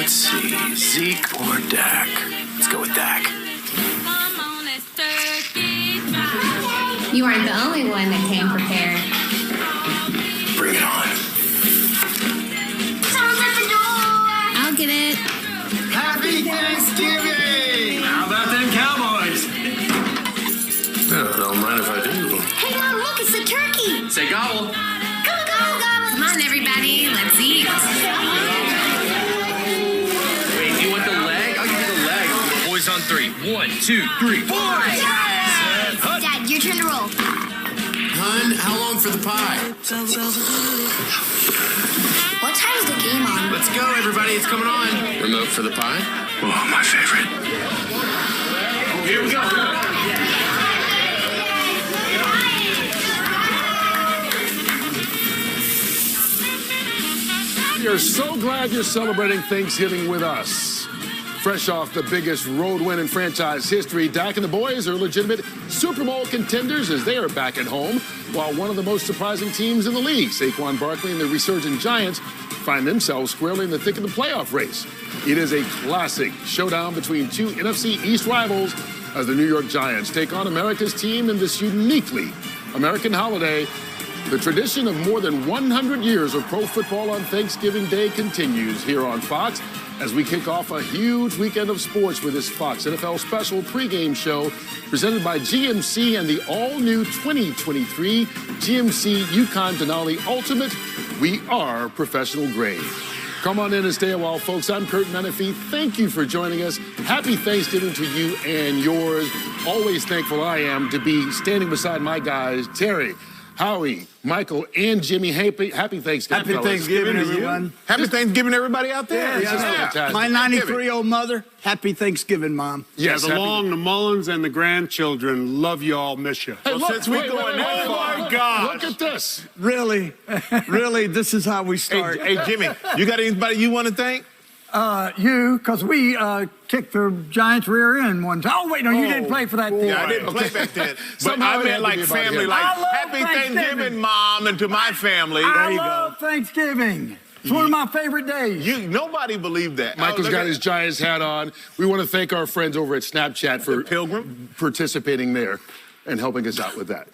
Let's see, Zeke or Dak? Let's go with Dak. You aren't the only one that came prepared. Bring it on. Someone's at the door. I'll get it. Happy Thanksgiving! How about them Cowboys? Don't mind if I do. Hey, Mom, look, it's a turkey. Say gobble. Gobble, gobble, gobble. Come on, everybody, let's eat. Wait, do you want the leg? I'll give you the leg. Boys on 3. 1, 2, 3, 4. Dad, your turn to roll. Hun, how long for the pie? What time's the game on? Let's go, everybody. It's coming on. Remote for the pie? Oh, my favorite. Here we go. We are so glad you're celebrating Thanksgiving with us. Fresh off the biggest road win in franchise history, Dak and the boys are legitimate Super Bowl contenders as they are back at home, while one of the most surprising teams in the league, Saquon Barkley and the resurgent Giants, find themselves squarely in the thick of the playoff race. It is a classic showdown between two NFC East rivals as the New York Giants take on America's team in this uniquely American holiday. The tradition of more than 100 years of pro football on Thanksgiving Day continues here on Fox as we kick off a huge weekend of sports with this Fox NFL special pregame show presented by GMC and the all-new 2023 GMC Yukon Denali Ultimate. We are professional grade. Come on in and stay a while, folks. I'm Kurt Menefee. Thank you for joining us. Happy Thanksgiving to you and yours. Always thankful I am to be standing beside my guys, Terry, Howie, Michael, and Jimmy. Happy Thanksgiving, Happy Thanksgiving, everyone. Happy Thanksgiving, everybody out there. Yeah. My 93-year-old mother, happy Thanksgiving, Mom. Yes, the Long, the Mullins, and the grandchildren love you all, miss you. Hey, look, since we going that far, look, gosh. look at this. Really, this is how we start. Hey, Jimmy, you got anybody you want to thank? Because we kicked the Giants' rear end one time. Oh, wait, no, you didn't play for that team. Yeah, I didn't play back then. But Somehow I it had meant to like be about family, him. like I love happy Thanksgiving. Thanksgiving, Mom, and to my family. I love Thanksgiving. It's one of my favorite days. Nobody believed that. Michael's got his Giants hat on. We want to thank our friends over at Snapchat for Pilgrim participating there and helping us out with that.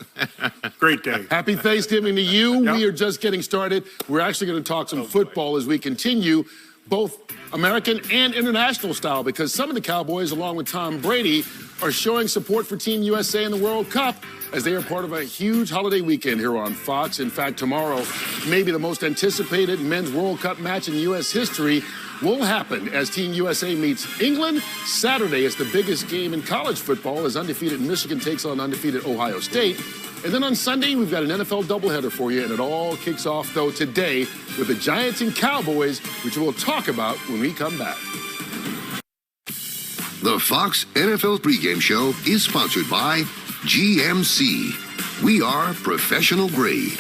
Great day. Happy Thanksgiving to you. Yep. We are just getting started. We're actually going to talk some football as we continue, both American and international style, because some of the Cowboys, along with Tom Brady, are showing support for Team USA in the World Cup as they are part of a huge holiday weekend here on Fox. In fact, tomorrow, maybe the most anticipated men's World Cup match in U.S. history will happen as Team USA meets England. Saturday is the biggest game in college football as undefeated Michigan takes on undefeated Ohio State. And then on Sunday, we've got an NFL doubleheader for you, and it all kicks off, though, today with the Giants and Cowboys, which we'll talk about when we come back. The Fox NFL pregame show is sponsored by GMC. We are professional grade.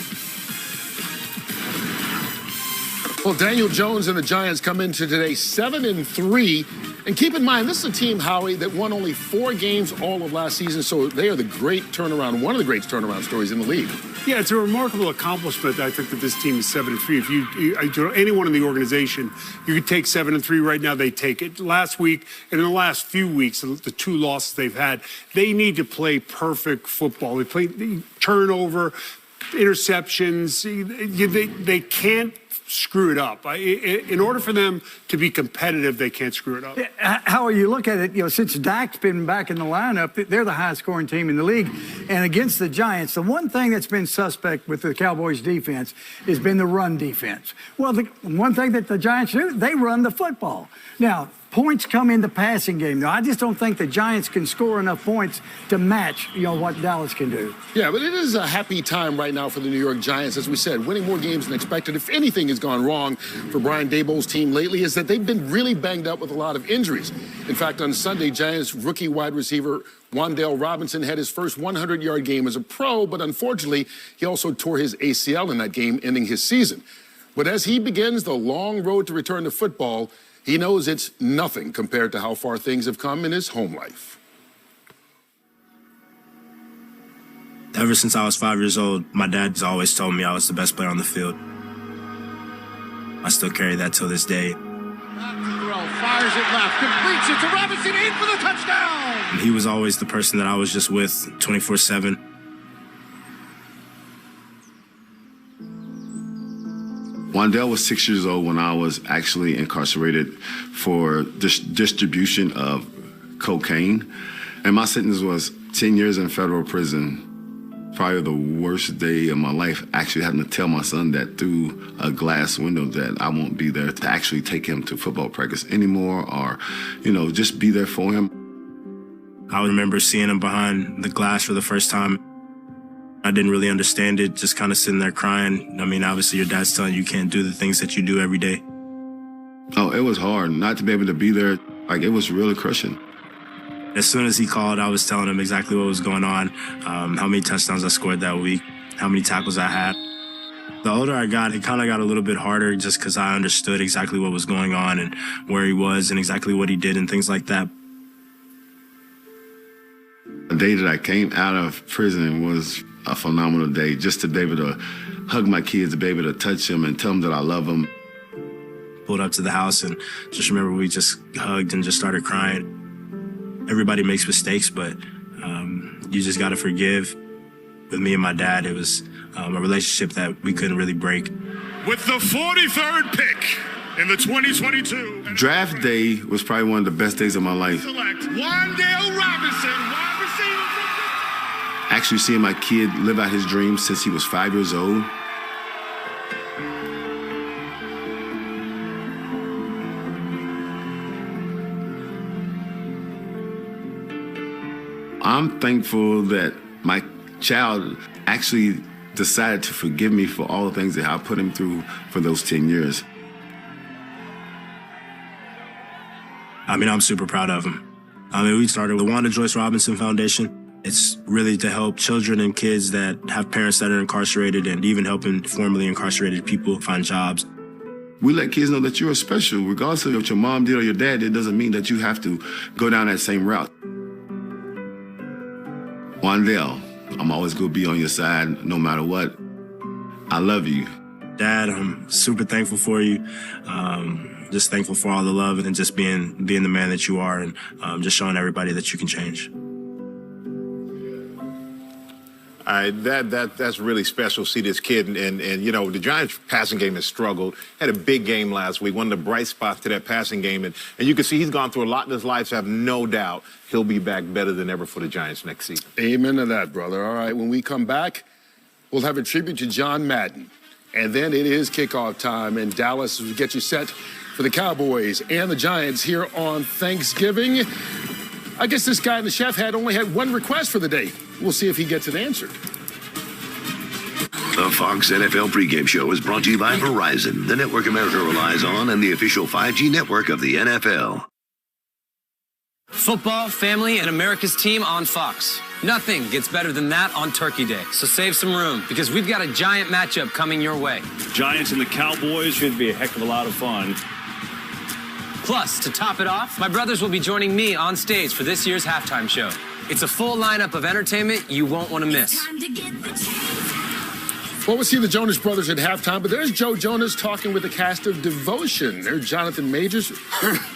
Well, Daniel Jones and the Giants come into today 7-3. And keep in mind, this is a team, Howie, that won only 4 games all of last season, so they are the great turnaround, one of the great turnaround stories in the league. Yeah, it's a remarkable accomplishment. I think that this team is 7-3. If you anyone in the organization, you could take 7-3 right now. They take it. Last week and in the last few weeks, the 2 losses they've had, they need to play perfect football. They play turnover, interceptions. They can't screw it up. In order for them to be competitive, they can't screw it up. How you look at it, since Dak's been back in the lineup, they're the highest scoring team in the league. And against the Giants, the one thing that's been suspect with the Cowboys defense has been the run defense. Well, the one thing that the Giants do, they run the football. Now, points come in the passing game. Now, I just don't think the Giants can score enough points to match, what Dallas can do. Yeah, but it is a happy time right now for the New York Giants. As we said, winning more games than expected. If anything has gone wrong for Brian Daboll's team lately is that they've been really banged up with a lot of injuries. In fact, on Sunday, Giants rookie wide receiver Wan'Dale Robinson had his first 100-yard game as a pro, but unfortunately, he also tore his ACL in that game, ending his season. But as he begins the long road to return to football, he knows it's nothing compared to how far things have come in his home life. Ever since I was 5 years old, my dad's always told me I was the best player on the field. I still carry that till this day. fires it left, completes it to Robinson, in for the touchdown. He was always the person that I was just with 24/7. Wandale was 6 years old when I was actually incarcerated for distribution of cocaine. And my sentence was 10 years in federal prison. Probably the worst day of my life, actually having to tell my son that through a glass window that I won't be there to actually take him to football practice anymore, or, just be there for him. I remember seeing him behind the glass for the first time. I didn't really understand it, just kind of sitting there crying. I mean, obviously your dad's telling you can't do the things that you do every day. Oh, it was hard not to be able to be there. Like, it was really crushing. As soon as he called, I was telling him exactly what was going on, how many touchdowns I scored that week, how many tackles I had. The older I got, it kind of got a little bit harder just because I understood exactly what was going on and where he was and exactly what he did and things like that. The day that I came out of prison was a phenomenal day, just to be able to hug my kids, to be able to touch them and tell them that I love them. Pulled up to the house and just remember we just hugged and just started crying. Everybody makes mistakes, but you just got to forgive. With me and my dad, it was a relationship that we couldn't really break. With the 43rd pick in the 2022 Draft day was probably one of the best days of my life. select Wandale Robinson, wide receiver from Actually seeing my kid live out his dreams since he was 5 years old. I'm thankful that my child actually decided to forgive me for all the things that I put him through for those 10 years. I mean, I'm super proud of him. We started the Wanda Joyce Robinson Foundation. It's really to help children and kids that have parents that are incarcerated and even helping formerly incarcerated people find jobs. We let kids know that you are special. Regardless of what your mom did or your dad did, doesn't mean that you have to go down that same route. Wandale, I'm always going to be on your side no matter what. I love you. Dad, I'm super thankful for you. Just thankful for all the love and just being the man that you are and just showing everybody that you can change. All right, that's really special to see this kid. And the Giants' passing game has struggled. Had a big game last week, one of the bright spots to that passing game. And you can see he's gone through a lot in his life, so I have no doubt he'll be back better than ever for the Giants next season. Amen to that, brother. All right, when we come back, we'll have a tribute to John Madden. And then it is kickoff time in Dallas as we get you set for the Cowboys and the Giants here on Thanksgiving. I guess this guy in the chef hat only had one request for the day. We'll see if he gets it answered. The Fox NFL pregame show is brought to you by Verizon, the network America relies on and the official 5G network of the NFL. Football, family, and America's team on Fox. Nothing gets better than that on Turkey Day. So save some room because we've got a giant matchup coming your way. Giants and the Cowboys should be a heck of a lot of fun. Plus, to top it off, my brothers will be joining me on stage for this year's halftime show. It's a full lineup of entertainment you won't want to miss. Well, we'll see the Jonas Brothers at halftime, but there's Joe Jonas talking with the cast of Devotion. There's Jonathan Majors.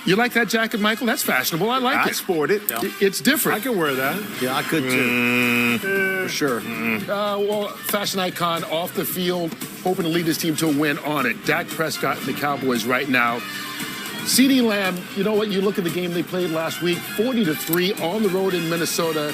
You like that jacket, Michael? That's fashionable. I like it. I sport it. Yeah. It's different. I can wear that. Yeah, I could too. For sure. Well, fashion icon off the field, hoping to lead his team to a win on it. Dak Prescott and the Cowboys right now. CeeDee Lamb, you know what? You look at the game they played last week, 40-3 on the road in Minnesota,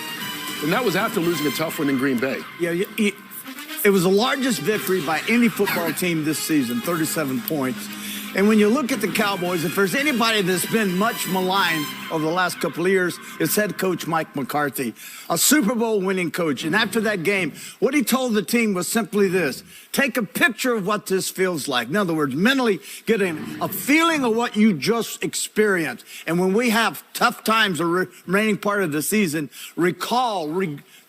and that was after losing a tough one in Green Bay. Yeah, it was the largest victory by any football team this season, 37 points. And when you look at the Cowboys, if there's anybody that's been much maligned over the last couple of years, it's head coach Mike McCarthy, a Super Bowl winning coach. And after that game, what he told the team was simply this: take a picture of what this feels like. In other words, mentally getting a feeling of what you just experienced. And when we have tough times the remaining part of the season, recall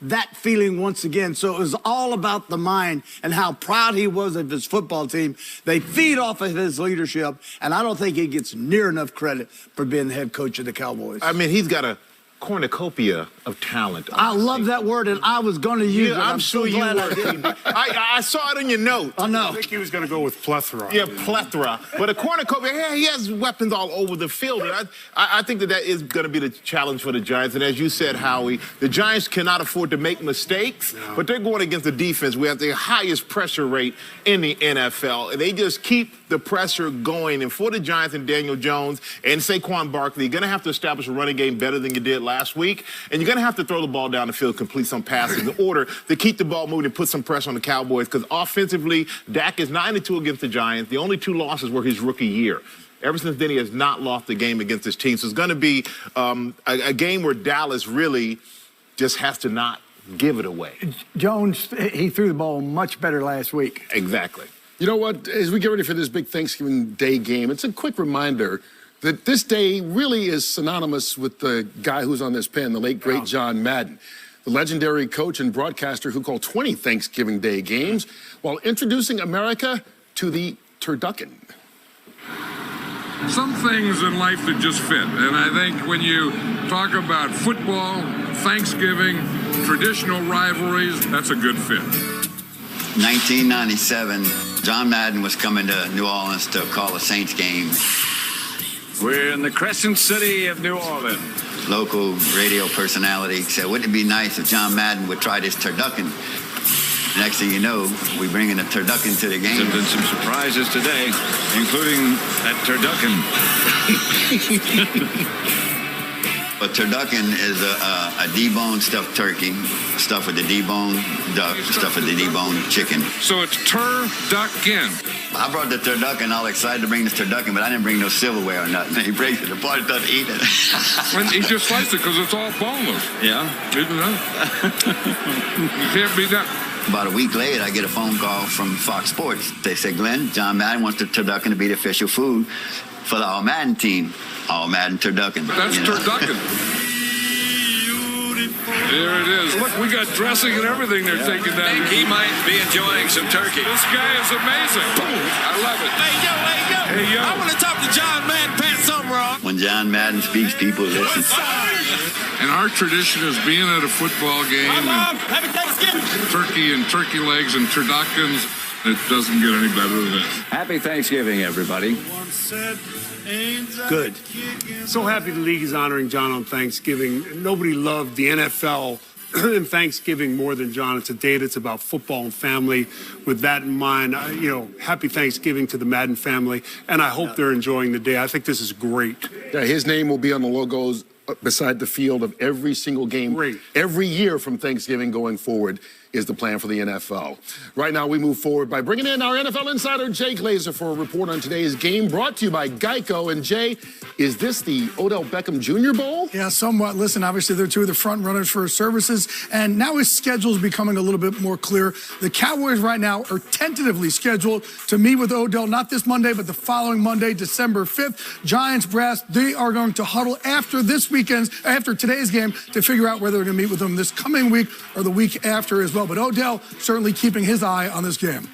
that feeling once again. So it was all about the mind and how proud he was of his football team. They feed off of his leadership, and I don't think he gets near enough credit for being the head coach of the Cowboys. I mean, he's got a cornucopia of talent. I love that word, and I was going to use it. I'm sure you were. I saw it in your note. I know. I think he was going to go with plethora. Yeah, plethora. But a cornucopia, yeah, he has weapons all over the field. And I think that is going to be the challenge for the Giants. And as you said, Howie, the Giants cannot afford to make mistakes, but they're going against the defense. We have the highest pressure rate in the NFL. And they just keep the pressure going. And for the Giants and Daniel Jones and Saquon Barkley, you're going to have to establish a running game better than you did last week. And you're going to have to throw the ball down the field, complete some passes in order to keep the ball moving and put some pressure on the Cowboys. Because offensively, Dak is 9-2 against the Giants. The only 2 losses were his rookie year. Ever since then, he has not lost a game against his team. So it's going to be a game where Dallas really just has to not give it away. Jones, he threw the ball much better last week. Exactly. You know what? As we get ready for this big Thanksgiving Day game, it's a quick reminder that this day really is synonymous with the guy who's on this pen, the late, great John Madden, the legendary coach and broadcaster who called 20 Thanksgiving Day games while introducing America to the turducken. Some things in life that just fit. And I think when you talk about football, Thanksgiving, traditional rivalries, that's a good fit. 1997, John Madden was coming to New Orleans to call a Saints game. We're in the Crescent City of New Orleans. Local radio personality said, wouldn't it be nice if John Madden would try this turducken? Next thing you know, we bring in a turducken to the game. There's been some surprises today, including that turducken. A turducken is a deboned stuffed turkey, stuffed with the deboned duck, stuffed with the deboned chicken. So it's turducken. I brought the turducken, all excited to bring this turducken, but I didn't bring no silverware or nothing. He breaks it apart and starts eating it. When he just sliced it because it's all boneless. Yeah. Didn't know. You can't beat that. About a week later, I get a phone call from Fox Sports. They said, Glenn, John Madden wants the turducken to be the official food for the All Madden team. All Madden turducken. That's turducken. There it is. Look, we got dressing and everything they're taking down. I think he might be enjoying some turkey. This guy is amazing. I love it. Hey, yo. I want to talk to John Madden, Pat Summerall. When John Madden speaks, people listen. And our tradition is being at a football game and Happy Thanksgiving. turkey and turkey legs and turduckens. It doesn't get any better than this. Happy Thanksgiving, everybody. Good. So happy the league is honoring John on Thanksgiving. Nobody loved the NFL and Thanksgiving more than John. It's a day that's about football and family. With that in mind, happy Thanksgiving to the Madden family, and I hope they're enjoying the day. I think this is great. Yeah, his name will be on the logos beside the field of every single game. Great. Every year from Thanksgiving going forward is the plan for the NFL. Right now, we move forward by bringing in our NFL insider, Jay Glazer, for a report on today's game, brought to you by Geico. And Jay, is this the Odell Beckham Jr. Bowl? Yeah, somewhat. Listen, obviously, they're two of the front runners for his services, and now his schedule is becoming a little bit more clear. The Cowboys right now are tentatively scheduled to meet with Odell, not this Monday, but the following Monday, December 5th. Giants brass, they are going to huddle after today's game to figure out whether they're going to meet with him this coming week or the week after as well. But Odell certainly keeping his eye on this game.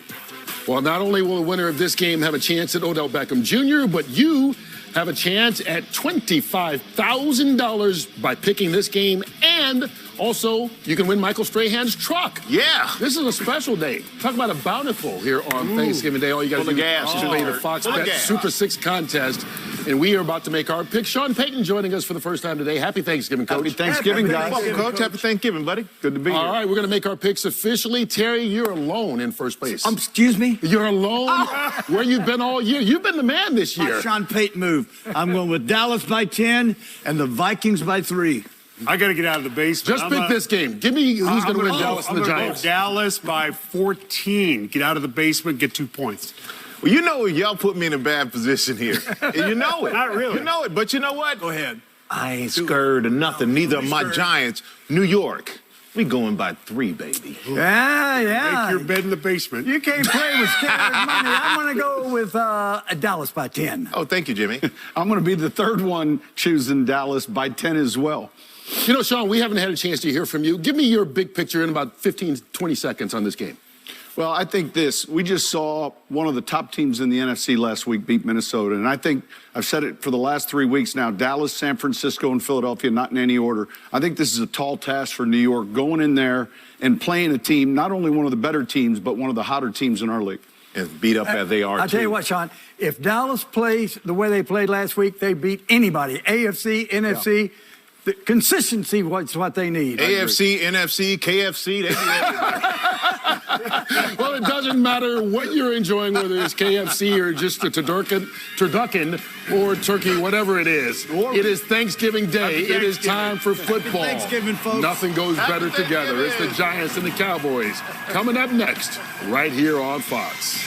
Well, not only will the winner of this game have a chance at Odell Beckham Jr., but you have a chance at $25,000 by picking this game, and also you can win Michael Strahan's truck. Yeah. This is a special day. Talk about a bountiful here on Thanksgiving Day. All you got to do is play the Fox Bet Super 6 contest, and we are about to make our pick. Sean Payton joining us for the first time today. Happy Thanksgiving, Coach. Happy Thanksgiving, guys. Welcome, Coach. Happy Thanksgiving, buddy. Good to be here. All right, we're going to make our picks officially. Terry, you're alone in first place. Excuse me? You're alone where you've been all year. You've been the man this year. My Sean Payton move. I'm going with Dallas by 10 and the Vikings by 3. I got to get out of the basement. Just pick this game. Give me who's going to win Dallas and the Giants. Dallas by 14. Get out of the basement, get 2 points. Well, you know y'all put me in a bad position here. You know it. Not really. You know it, but you know what? Go ahead. I ain't scared of nothing. Neither are my Giants. New York. We going by 3, baby. Yeah. Make your bed in the basement. You can't play with scared money. I'm going to go with Dallas by 10. Oh, thank you, Jimmy. I'm going to be the third one choosing Dallas by 10 as well. You know, Sean, we haven't had a chance to hear from you. Give me your big picture in about 15, 20 seconds on this game. Well, I think we just saw one of the top teams in the NFC last week beat Minnesota. And I think I've said it for the last 3 weeks now, Dallas, San Francisco, and Philadelphia, not in any order. I think this is a tall task for New York, going in there and playing a team, not only one of the better teams, but one of the hotter teams in our league. As beat up as they are, I'll tell you what, Sean, if Dallas plays the way they played last week, they beat anybody, AFC, NFC. Yeah. The consistency was what they need. AFC, NFC, KFC, they beat everybody. Well, it doesn't matter what you're enjoying, whether it's KFC or just a turducken or turkey, whatever it is. It is Thanksgiving Day. It is time for football. Thanksgiving, folks. Nothing goes better together. It's the Giants and the Cowboys. Coming up next, right here on Fox.